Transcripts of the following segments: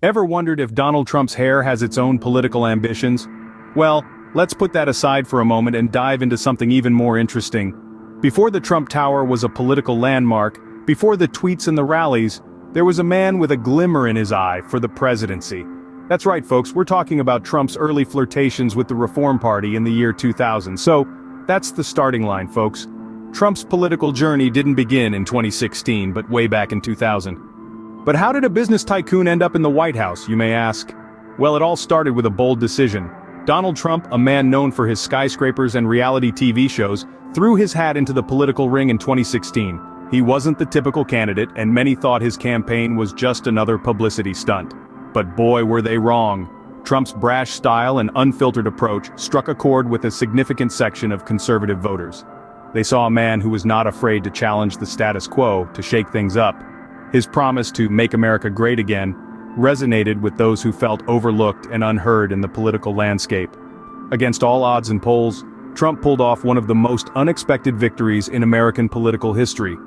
Ever wondered if Donald Trump's hair has its own political ambitions? Well, let's put that aside for a moment and dive into something even more interesting. Before the Trump Tower was a political landmark, before the tweets and the rallies, there was a man with a glimmer in his eye for the presidency. That's right, folks, we're talking about Trump's early flirtations with the Reform Party in the year 2000. So, that's the starting line, folks. Trump's political journey didn't begin in 2016, but way back in 2000. But how did a business tycoon end up in the White House, you may ask? Well, it all started with a bold decision. Donald Trump, a man known for his skyscrapers and reality TV shows, threw his hat into the political ring in 2016. He wasn't the typical candidate, and many thought his campaign was just another publicity stunt. But boy, were they wrong. Trump's brash style and unfiltered approach struck a chord with a significant section of conservative voters. They saw a man who was not afraid to challenge the status quo, to shake things up. His promise to make America great again resonated with those who felt overlooked and unheard in the political landscape. Against all odds and polls, Trump pulled off one of the most unexpected victories in American political history.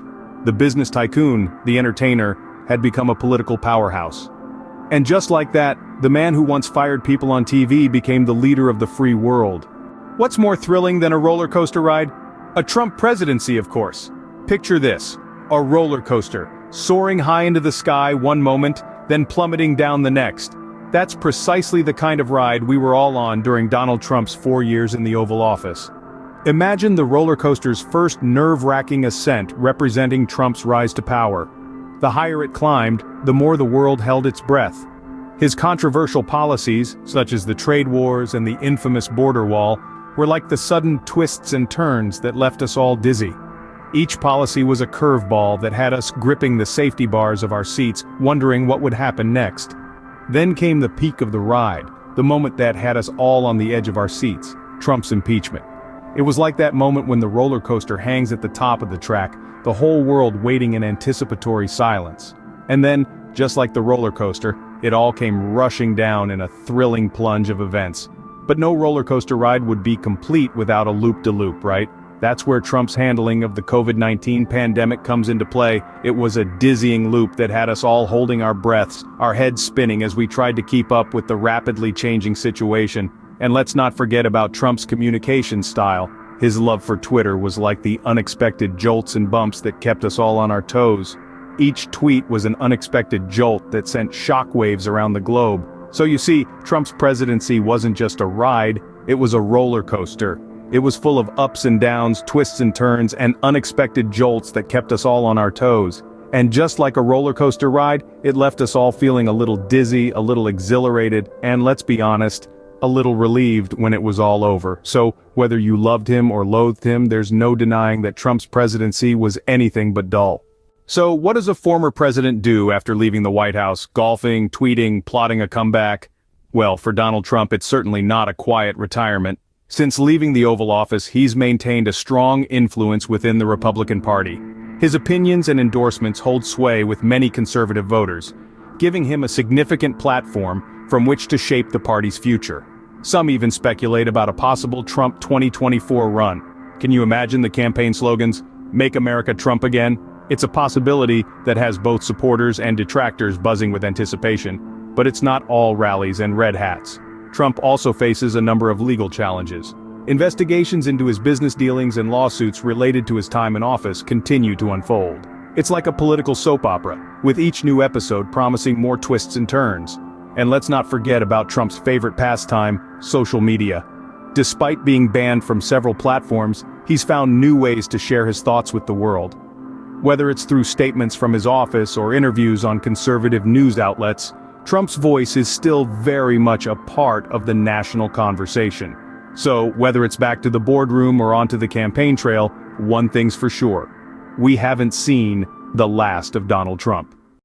The business tycoon, the entertainer, had become a political powerhouse. And just like that, the man who once fired people on TV became the leader of the free world. What's more thrilling than a roller coaster ride? A Trump presidency, of course. Picture this: a roller coaster, soaring high into the sky one moment, then plummeting down the next. That's precisely the kind of ride we were all on during Donald Trump's 4 years in the Oval Office. Imagine the roller coaster's first nerve-wracking ascent representing Trump's rise to power. The higher it climbed, the more the world held its breath. His controversial policies, such as the trade wars and the infamous border wall, were like the sudden twists and turns that left us all dizzy. Each policy was a curveball that had us gripping the safety bars of our seats, wondering what would happen next. Then came the peak of the ride, the moment that had us all on the edge of our seats: Trump's impeachment. It was like that moment when the roller coaster hangs at the top of the track, the whole world waiting in anticipatory silence. And then, just like the roller coaster, it all came rushing down in a thrilling plunge of events. But no roller coaster ride would be complete without a loop-de-loop, right? That's where Trump's handling of the COVID-19 pandemic comes into play. It was a dizzying loop that had us all holding our breaths, our heads spinning as we tried to keep up with the rapidly changing situation. And let's not forget about Trump's communication style. His love for Twitter was like the unexpected jolts and bumps that kept us all on our toes. Each tweet was an unexpected jolt that sent shockwaves around the globe. So you see, Trump's presidency wasn't just a ride, it was a roller coaster. It was full of ups and downs, twists and turns, and unexpected jolts that kept us all on our toes. And just like a roller coaster ride, it left us all feeling a little dizzy, a little exhilarated, and let's be honest, a little relieved when it was all over. So, whether you loved him or loathed him, there's no denying that Trump's presidency was anything but dull. So, what does a former president do after leaving the White House? Golfing, tweeting, plotting a comeback? Well, for Donald Trump, it's certainly not a quiet retirement. Since leaving the Oval Office, he's maintained a strong influence within the Republican Party. His opinions and endorsements hold sway with many conservative voters, giving him a significant platform from which to shape the party's future. Some even speculate about a possible Trump 2024 run. Can you imagine the campaign slogans, "Make America Trump Again"? It's a possibility that has both supporters and detractors buzzing with anticipation, but it's not all rallies and red hats. Trump also faces a number of legal challenges. Investigations into his business dealings and lawsuits related to his time in office continue to unfold. It's like a political soap opera, with each new episode promising more twists and turns. And let's not forget about Trump's favorite pastime, social media. Despite being banned from several platforms, he's found new ways to share his thoughts with the world. Whether it's through statements from his office or interviews on conservative news outlets, Trump's voice is still very much a part of the national conversation. So, whether it's back to the boardroom or onto the campaign trail, one thing's for sure: we haven't seen the last of Donald Trump.